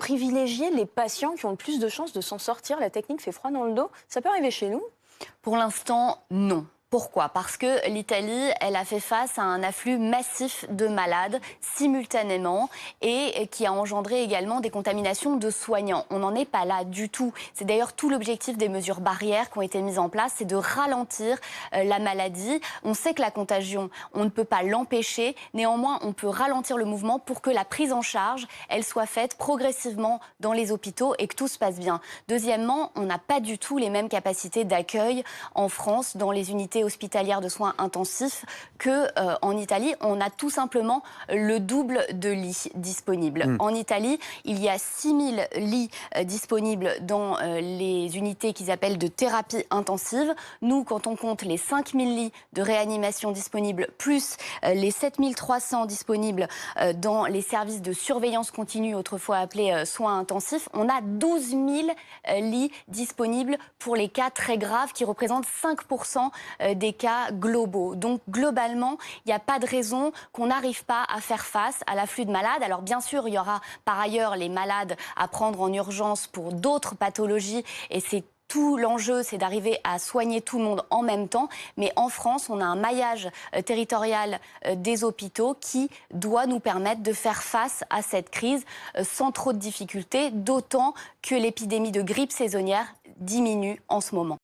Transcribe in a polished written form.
privilégier les patients qui ont le plus de chances de s'en sortir? La technique fait froid dans le dos. Ça peut arriver chez nous? Pour l'instant, non. Pourquoi? Parce que l'Italie, elle a fait face à un afflux massif de malades simultanément et qui a engendré également des contaminations de soignants. On n'en est pas là du tout. C'est d'ailleurs tout l'objectif des mesures barrières qui ont été mises en place, c'est de ralentir la maladie. On sait que la contagion, on ne peut pas l'empêcher. Néanmoins, on peut ralentir le mouvement pour que la prise en charge, elle soit faite progressivement dans les hôpitaux et que tout se passe bien. Deuxièmement, on n'a pas du tout les mêmes capacités d'accueil en France dans les unités hospitalières de soins intensifs qu'en Italie. On a tout simplement le double de lits disponibles. En Italie, il y a 6000 lits disponibles dans les unités qu'ils appellent de thérapie intensive. Nous, quand on compte les 5000 lits de réanimation disponibles, plus les 7300 disponibles dans les services de surveillance continue, autrefois appelés soins intensifs, on a 12 000 lits disponibles pour les cas très graves qui représentent 5% des cas globaux. Donc globalement, il n'y a pas de raison qu'on n'arrive pas à faire face à l'afflux de malades. Alors bien sûr, il y aura par ailleurs les malades à prendre en urgence pour d'autres pathologies et c'est tout l'enjeu, c'est d'arriver à soigner tout le monde en même temps. Mais en France, on a un maillage territorial des hôpitaux qui doit nous permettre de faire face à cette crise sans trop de difficultés, d'autant que l'épidémie de grippe saisonnière diminue en ce moment.